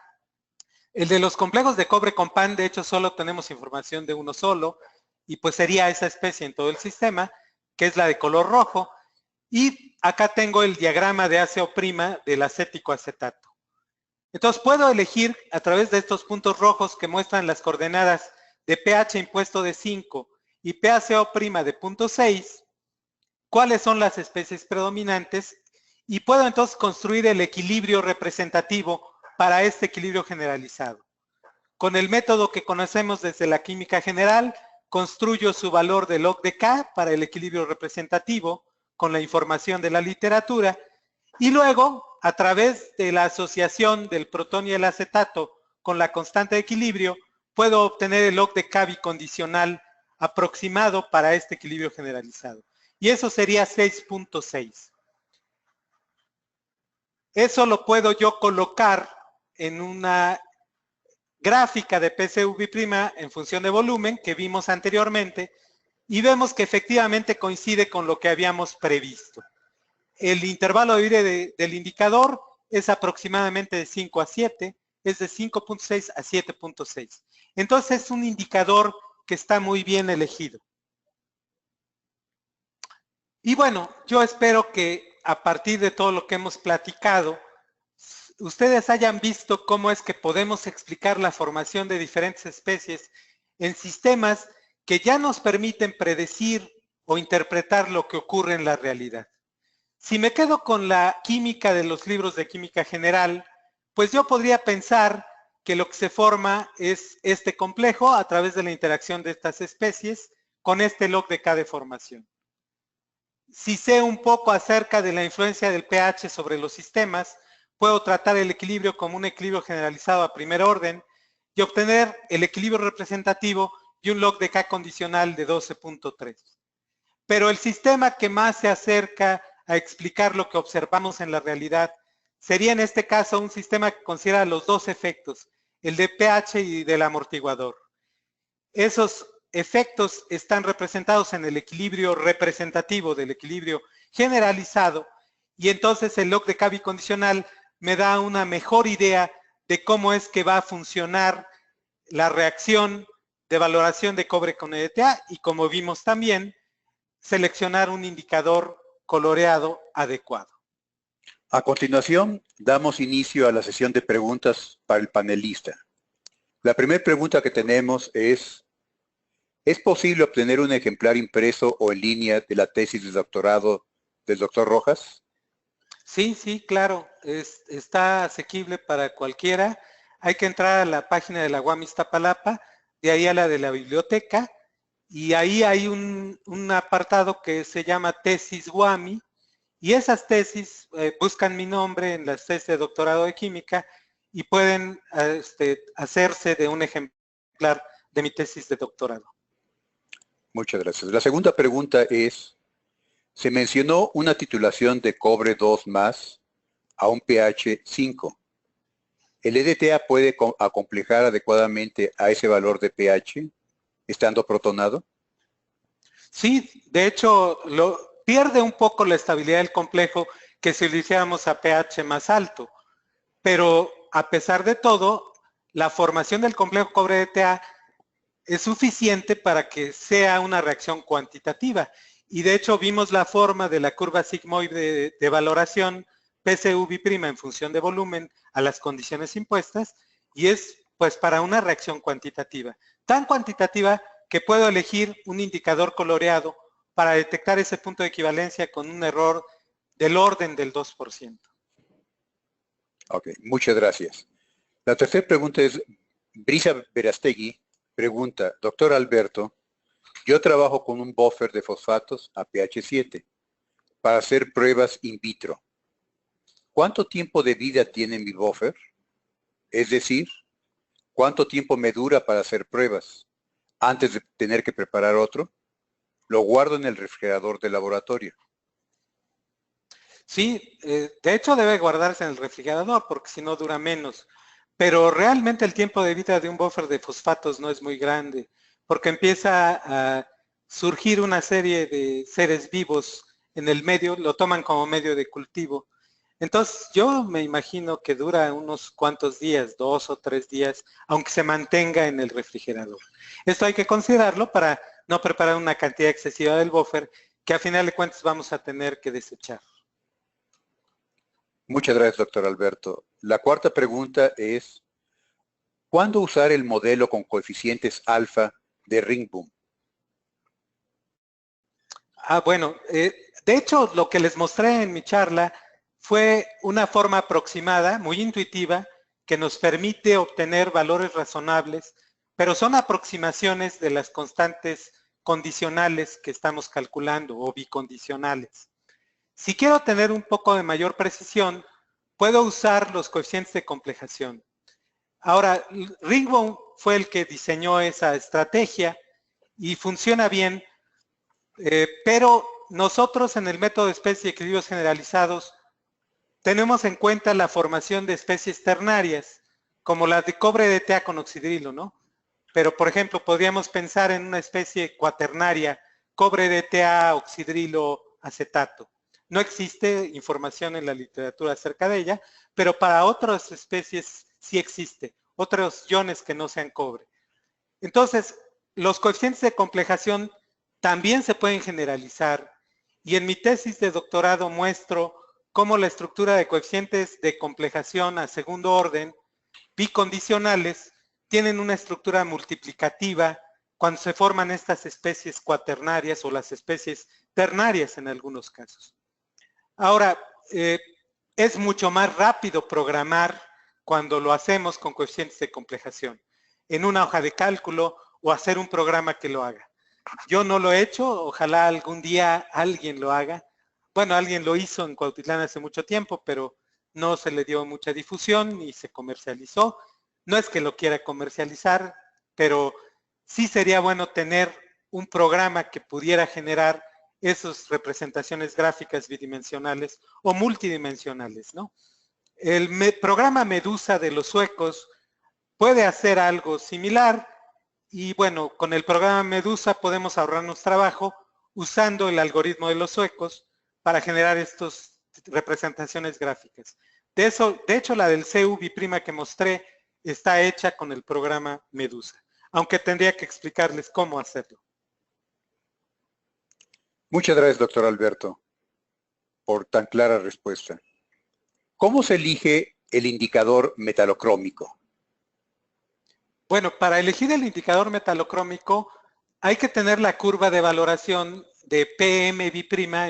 El de los complejos de cobre con pan, de hecho, solo tenemos información de uno solo, y pues sería esa especie en todo el sistema, que es la de color rojo. Y acá tengo el diagrama de ACO' del acético acetato. Entonces puedo elegir a través de estos puntos rojos que muestran las coordenadas de pH impuesto de 5 y PaCO' de 0.6, cuáles son las especies predominantes, y puedo entonces construir el equilibrio representativo para este equilibrio generalizado. Con el método que conocemos desde la química general, construyo su valor de log de K para el equilibrio representativo con la información de la literatura, y luego, a través de la asociación del protón y el acetato con la constante de equilibrio, puedo obtener el log de K bicondicional aproximado para este equilibrio generalizado. Y eso sería 6.6. Eso lo puedo yo colocar en una gráfica de PCV' en función de volumen que vimos anteriormente y vemos que efectivamente coincide con lo que habíamos previsto. El intervalo de vida del indicador es aproximadamente de 5 a 7, es de 5.6 a 7.6. Entonces es un indicador que está muy bien elegido. Y bueno, yo espero que a partir de todo lo que hemos platicado, ustedes hayan visto cómo es que podemos explicar la formación de diferentes especies en sistemas que ya nos permiten predecir o interpretar lo que ocurre en la realidad. Si me quedo con la química de los libros de química general, pues yo podría pensar que lo que se forma es este complejo a través de la interacción de estas especies con este log de K de formación. Si sé un poco acerca de la influencia del pH sobre los sistemas, puedo tratar el equilibrio como un equilibrio generalizado a primer orden y obtener el equilibrio representativo y un log de K condicional de 12.3. Pero el sistema que más se acerca a explicar lo que observamos en la realidad sería en este caso un sistema que considera los dos efectos, el de pH y del amortiguador. Esos efectos están representados en el equilibrio representativo del equilibrio generalizado y entonces el log de K bicondicional me da una mejor idea de cómo es que va a funcionar la reacción de valoración de cobre con EDTA y, como vimos también, seleccionar un indicador coloreado adecuado. A continuación, damos inicio a la sesión de preguntas para el panelista. La primera pregunta que tenemos ¿es posible obtener un ejemplar impreso o en línea de la tesis de doctorado del doctor Rojas? Sí, sí, claro, está asequible para cualquiera. Hay que entrar a la página de la UAM Iztapalapa, de ahí a la de la biblioteca, y ahí hay un apartado que se llama Tesis WAMI, y esas tesis buscan mi nombre en las tesis de doctorado de química y pueden hacerse de un ejemplar de mi tesis de doctorado. Muchas gracias. La segunda pregunta es, se mencionó una titulación de cobre 2+ a un pH 5. ¿El EDTA puede acomplejar adecuadamente a ese valor de pH estando protonado? Sí, de hecho, pierde un poco la estabilidad del complejo que si lo hiciéramos a pH más alto. Pero a pesar de todo, la formación del complejo cobre-EDTA es suficiente para que sea una reacción cuantitativa. Y de hecho vimos la forma de la curva sigmoide de valoración PCV' en función de volumen a las condiciones impuestas y es pues para una reacción cuantitativa. Tan cuantitativa que puedo elegir un indicador coloreado para detectar ese punto de equivalencia con un error del orden del 2%. Ok, muchas gracias. La tercera pregunta es, Brisa Verastegui pregunta, doctor Alberto, yo trabajo con un buffer de fosfatos a pH 7 para hacer pruebas in vitro. ¿Cuánto tiempo de vida tiene mi buffer? Es decir, ¿cuánto tiempo me dura para hacer pruebas antes de tener que preparar otro? Lo guardo en el refrigerador del laboratorio. Sí, de hecho debe guardarse en el refrigerador porque si no dura menos. Pero realmente el tiempo de vida de un buffer de fosfatos no es muy grande porque empieza a surgir una serie de seres vivos en el medio, lo toman como medio de cultivo. Entonces yo me imagino que dura unos cuantos días, 2 o 3 días, aunque se mantenga en el refrigerador. Esto hay que considerarlo para no preparar una cantidad excesiva del buffer que a final de cuentas vamos a tener que desechar. Muchas gracias, doctor Alberto. La cuarta pregunta es, ¿cuándo usar el modelo con coeficientes alfa de Ringbum? Bueno, de hecho lo que les mostré en mi charla fue una forma aproximada, muy intuitiva, que nos permite obtener valores razonables, pero son aproximaciones de las constantes condicionales que estamos calculando o bicondicionales. Si quiero tener un poco de mayor precisión, puedo usar los coeficientes de complejación. Ahora, Ringbum fue el que diseñó esa estrategia y funciona bien, pero nosotros en el método de especie y equilibrios generalizados tenemos en cuenta la formación de especies ternarias, como las de cobre DTA con oxidrilo, ¿no? Pero, por ejemplo, podríamos pensar en una especie cuaternaria, cobre DTA, oxidrilo, acetato. No existe información en la literatura acerca de ella, pero para otras especies sí existe, otros iones que no sean cobre. Entonces, los coeficientes de complejación también se pueden generalizar, y en mi tesis de doctorado muestro cómo la estructura de coeficientes de complejación a segundo orden, bicondicionales, tienen una estructura multiplicativa cuando se forman estas especies cuaternarias o las especies ternarias en algunos casos. Ahora, es mucho más rápido programar cuando lo hacemos con coeficientes de complejación, en una hoja de cálculo o hacer un programa que lo haga. Yo no lo he hecho, ojalá algún día alguien lo haga. Bueno, alguien lo hizo en Cuautitlán hace mucho tiempo, pero no se le dio mucha difusión y se comercializó. No es que lo quiera comercializar, pero sí sería bueno tener un programa que pudiera generar esas representaciones gráficas bidimensionales o multidimensionales, ¿no? El programa Medusa de los suecos puede hacer algo similar y bueno, con el programa Medusa podemos ahorrarnos trabajo usando el algoritmo de los suecos para generar estas representaciones gráficas. De hecho, la del CUBI' que mostré está hecha con el programa Medusa, aunque tendría que explicarles cómo hacerlo. Muchas gracias, doctor Alberto, por tan clara respuesta. ¿Cómo se elige el indicador metalocrómico? Bueno, para elegir el indicador metalocrómico hay que tener la curva de valoración de PM'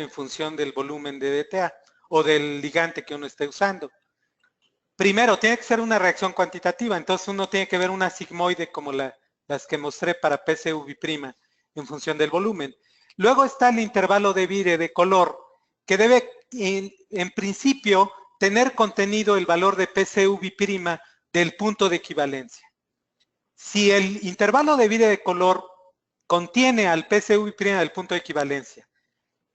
en función del volumen de DTA o del ligante que uno esté usando. Primero, tiene que ser una reacción cuantitativa, entonces uno tiene que ver una sigmoide como las que mostré para PCUBI' en función del volumen. Luego está el intervalo de Vire de color, que debe en principio tener contenido el valor de PCUBI' del punto de equivalencia. Si el intervalo de Vire de color contiene al PCUBI' del punto de equivalencia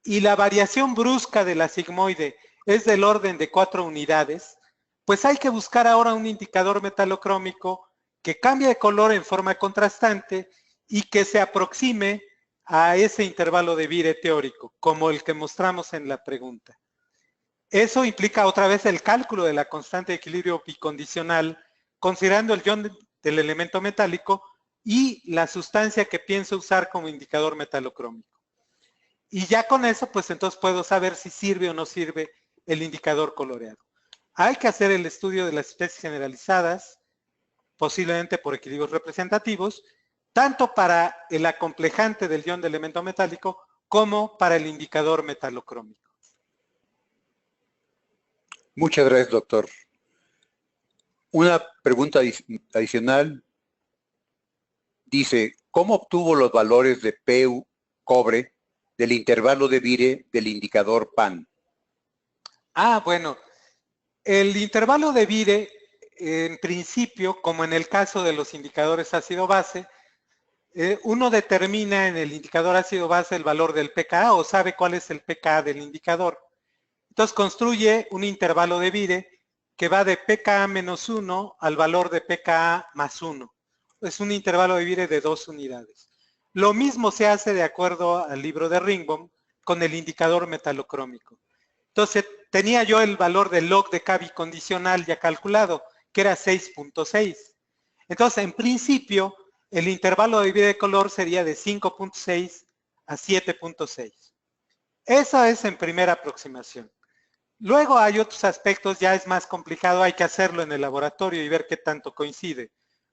y la variación brusca de la sigmoide es del orden de 4 unidades, pues hay que buscar ahora un indicador metalocrómico que cambie de color en forma contrastante y que se aproxime a ese intervalo de Vire teórico, como el que mostramos en la pregunta. Eso implica otra vez el cálculo de la constante de equilibrio bicondicional, considerando el ion del elemento metálico y la sustancia que pienso usar como indicador metalocrómico. Y ya con eso, pues entonces puedo saber si sirve o no sirve el indicador coloreado. Hay que hacer el estudio de las especies generalizadas, posiblemente por equilibrios representativos, tanto para el acomplejante del ion de elemento metálico como para el indicador metalocrómico. Muchas gracias, doctor. Una pregunta adicional dice, ¿cómo obtuvo los valores de PU cobre del intervalo de Vire del indicador PAN? Ah, bueno, el intervalo de Vire, en principio, como en el caso de los indicadores ácido-base, uno determina en el indicador ácido-base el valor del pKa o sabe cuál es el pKa del indicador. Entonces construye un intervalo de Vire que va de pKa menos 1 al valor de pKa más 1. Es un intervalo de Vire de 2 unidades. Lo mismo se hace de acuerdo al libro de Ringbaum con el indicador metalocrómico. Entonces tenía yo el valor del log de K bicondicional ya calculado, que era 6.6. Entonces en principio el intervalo de Vire de color sería de 5.6 a 7.6. Esa es en primera aproximación. Luego hay otros aspectos, ya es más complicado, hay que hacerlo en el laboratorio y ver qué tanto coincide.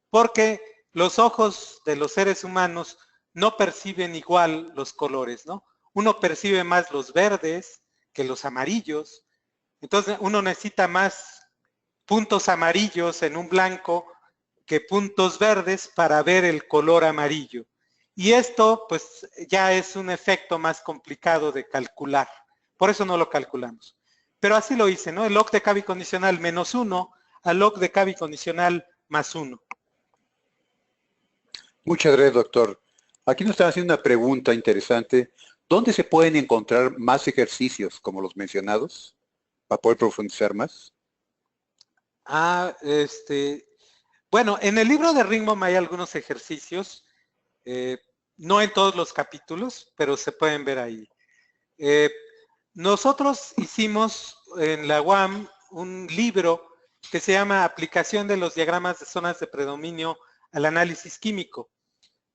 Porque los ojos de los seres humanos no perciben igual los colores, ¿no? Uno percibe más los verdes que los amarillos. Entonces uno necesita más puntos amarillos en un blanco que puntos verdes para ver el color amarillo. Y esto pues ya es un efecto más complicado de calcular. Por eso no lo calculamos. Pero así lo hice, ¿no? El log de K bicondicional menos 1 al log de K bicondicional más 1. Muchas gracias, doctor. Aquí nos están haciendo una pregunta interesante. ¿Dónde se pueden encontrar más ejercicios como los mencionados para poder profundizar más? Bueno, en el libro de Ringbaum hay algunos ejercicios, no en todos los capítulos, pero se pueden ver ahí. Nosotros hicimos en la UAM un libro que se llama Aplicación de los diagramas de zonas de predominio al análisis químico.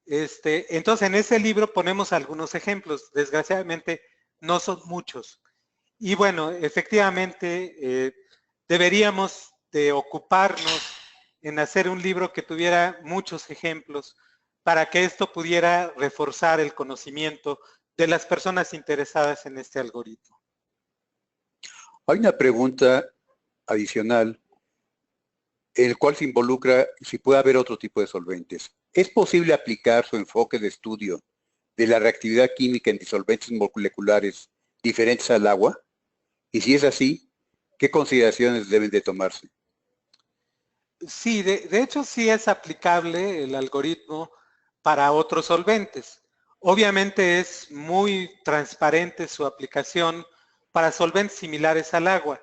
Entonces, en ese libro ponemos algunos ejemplos. Desgraciadamente, no son muchos. Y bueno, efectivamente, deberíamos de ocuparnos en hacer un libro que tuviera muchos ejemplos para que esto pudiera reforzar el conocimiento de las personas interesadas en este algoritmo. Hay una pregunta adicional en el cual se involucra si puede haber otro tipo de solventes. ¿Es posible aplicar su enfoque de estudio de la reactividad química en disolventes moleculares diferentes al agua? Y si es así, ¿qué consideraciones deben de tomarse? Sí, de hecho sí es aplicable el algoritmo para otros solventes. Obviamente es muy transparente su aplicación para solventes similares al agua,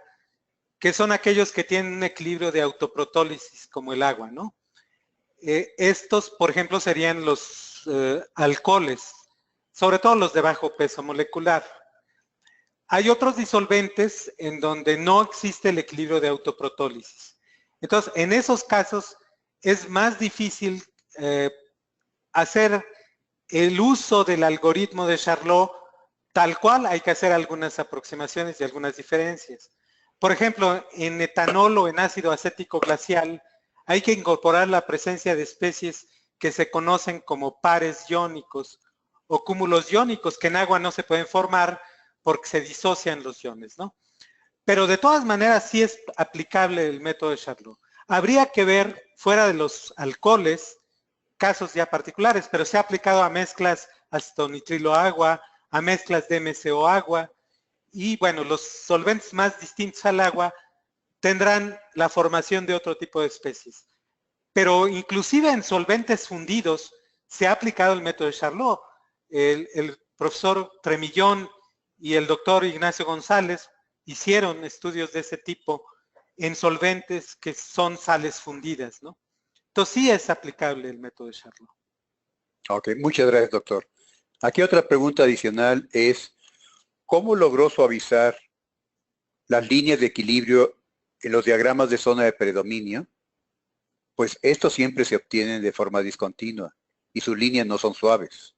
que son aquellos que tienen un equilibrio de autoprotólisis como el agua, ¿no? Estos, por ejemplo, serían los alcoholes, sobre todo los de bajo peso molecular. Hay otros disolventes en donde no existe el equilibrio de autoprotólisis. Entonces, en esos casos es más difícil hacer el uso del algoritmo de Charlot tal cual. Hay que hacer algunas aproximaciones y algunas diferencias. Por ejemplo, en etanol o en ácido acético glacial hay que incorporar la presencia de especies que se conocen como pares iónicos o cúmulos iónicos que en agua no se pueden formar porque se disocian los iones, ¿no? Pero de todas maneras sí es aplicable el método de Charlot. Habría que ver, fuera de los alcoholes, casos ya particulares, pero se ha aplicado a mezclas acetonitrilo-agua, a mezclas de MCO-agua, y bueno, los solventes más distintos al agua tendrán la formación de otro tipo de especies. Pero inclusive en solventes fundidos se ha aplicado el método de Charlot. El profesor Tremillón y el doctor Ignacio González hicieron estudios de ese tipo en solventes que son sales fundidas, ¿no? Entonces sí es aplicable el método de Charlot. Ok, muchas gracias, doctor. Aquí otra pregunta adicional es, ¿cómo logró suavizar las líneas de equilibrio en los diagramas de zona de predominio? Pues estos siempre se obtienen de forma discontinua y sus líneas no son suaves.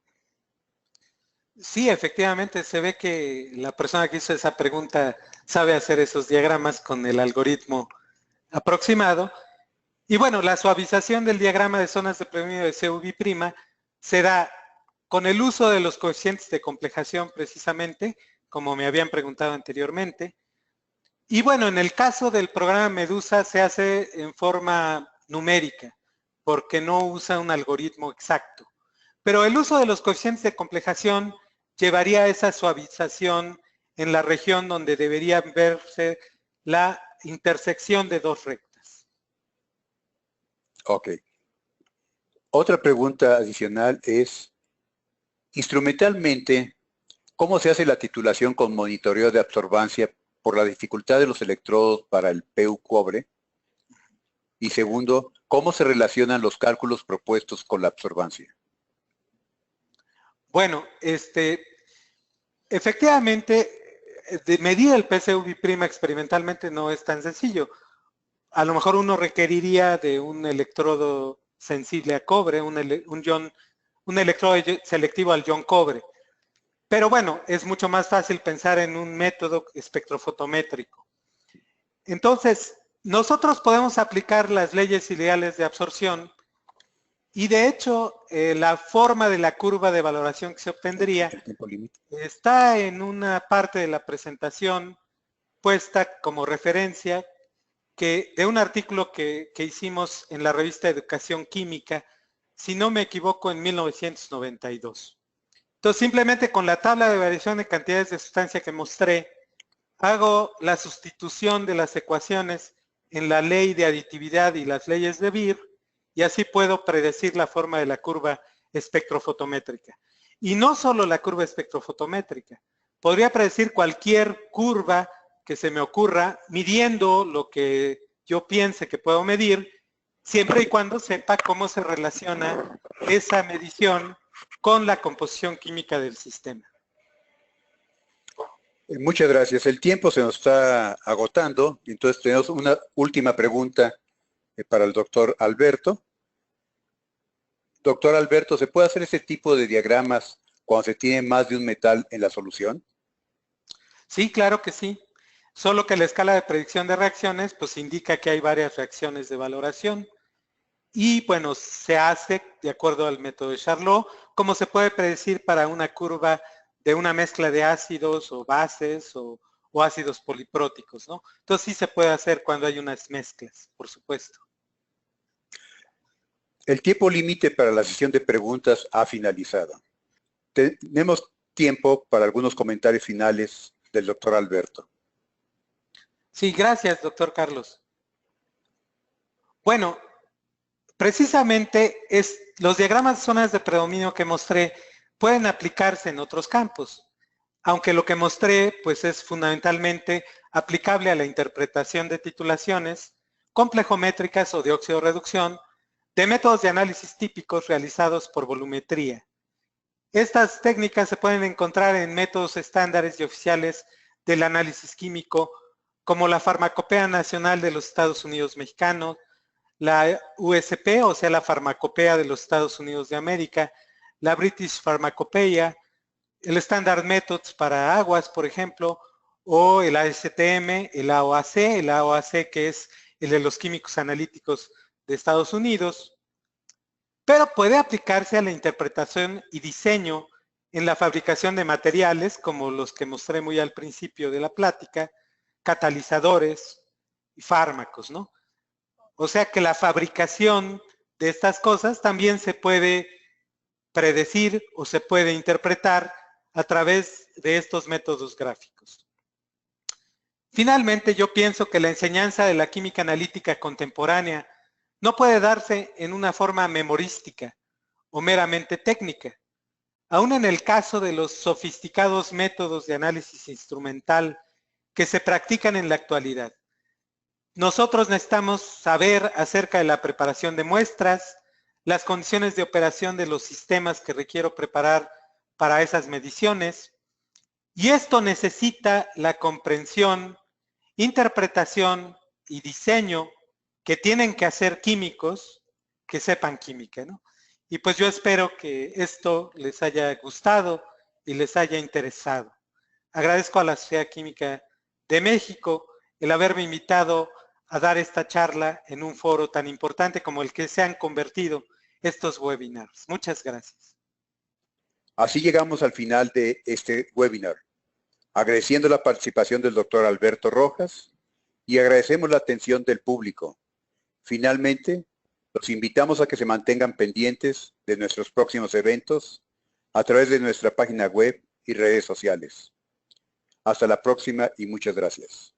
Sí, efectivamente, se ve que la persona que hizo esa pregunta sabe hacer esos diagramas con el algoritmo aproximado. Y bueno, la suavización del diagrama de zonas de predominio de CUV' se da con el uso de los coeficientes de complejación precisamente, como me habían preguntado anteriormente. Y bueno, en el caso del programa Medusa se hace en forma numérica, porque no usa un algoritmo exacto. Pero el uso de los coeficientes de complejación llevaría a esa suavización en la región donde debería verse la intersección de dos rectas. Ok. Otra pregunta adicional es, instrumentalmente, ¿cómo se hace la titulación con monitoreo de absorbancia por la dificultad de los electrodos para el PU cobre? Y segundo, ¿cómo se relacionan los cálculos propuestos con la absorbancia? Bueno, efectivamente, de medir el PCV' experimentalmente no es tan sencillo. A lo mejor uno requeriría de un electrodo sensible a cobre, un electrodo selectivo al ion cobre. Pero bueno, es mucho más fácil pensar en un método espectrofotométrico. Entonces, nosotros podemos aplicar las leyes ideales de absorción y de hecho la forma de la curva de valoración que se obtendría está en una parte de la presentación puesta como referencia de un artículo que hicimos en la revista Educación Química, si no me equivoco, en 1992. Entonces, simplemente con la tabla de variación de cantidades de sustancia que mostré, hago la sustitución de las ecuaciones en la ley de aditividad y las leyes de Beer, y así puedo predecir la forma de la curva espectrofotométrica. Y no solo la curva espectrofotométrica. Podría predecir cualquier curva que se me ocurra midiendo lo que yo piense que puedo medir, siempre y cuando sepa cómo se relaciona esa medición con la composición química del sistema. Muchas gracias. El tiempo se nos está agotando, entonces tenemos una última pregunta para el doctor Alberto. Doctor Alberto, ¿se puede hacer ese tipo de diagramas cuando se tiene más de un metal en la solución? Sí, claro que sí. Solo que la escala de predicción de reacciones pues indica que hay varias reacciones de valoración. Y bueno, se hace de acuerdo al método de Charlot, como se puede predecir para una curva de una mezcla de ácidos o bases o ácidos polipróticos, ¿no? Entonces sí se puede hacer cuando hay unas mezclas, por supuesto. El tiempo límite para la sesión de preguntas ha finalizado. Tenemos tiempo para algunos comentarios finales del doctor Alberto. Sí, gracias, doctor Carlos. Bueno, precisamente los diagramas de zonas de predominio que mostré pueden aplicarse en otros campos, aunque lo que mostré pues es fundamentalmente aplicable a la interpretación de titulaciones complejométricas o de óxido-reducción de métodos de análisis típicos realizados por volumetría. Estas técnicas se pueden encontrar en métodos estándares y oficiales del análisis químico, como la Farmacopea Nacional de los Estados Unidos Mexicanos, la USP, o sea, la Farmacopea de los Estados Unidos de América, la British Pharmacopeia, el Standard Methods para aguas, por ejemplo, o el ASTM, el AOAC que es el de los químicos analíticos de Estados Unidos, pero puede aplicarse a la interpretación y diseño en la fabricación de materiales, como los que mostré muy al principio de la plática, catalizadores y fármacos, ¿no? O sea que la fabricación de estas cosas también se puede predecir o se puede interpretar a través de estos métodos gráficos. Finalmente, yo pienso que la enseñanza de la química analítica contemporánea no puede darse en una forma memorística o meramente técnica. Aún en el caso de los sofisticados métodos de análisis instrumental que se practican en la actualidad, nosotros necesitamos saber acerca de la preparación de muestras, las condiciones de operación de los sistemas que requiero preparar para esas mediciones, y esto necesita la comprensión, interpretación y diseño que tienen que hacer químicos que sepan química, ¿no? Y pues yo espero que esto les haya gustado y les haya interesado. Agradezco a la Sociedad Química de México el haberme invitado a dar esta charla en un foro tan importante como el que se han convertido estos webinars. Muchas gracias. Así llegamos al final de este webinar, agradeciendo la participación del doctor Alberto Rojas y agradecemos la atención del público. Finalmente, los invitamos a que se mantengan pendientes de nuestros próximos eventos a través de nuestra página web y redes sociales. Hasta la próxima y muchas gracias.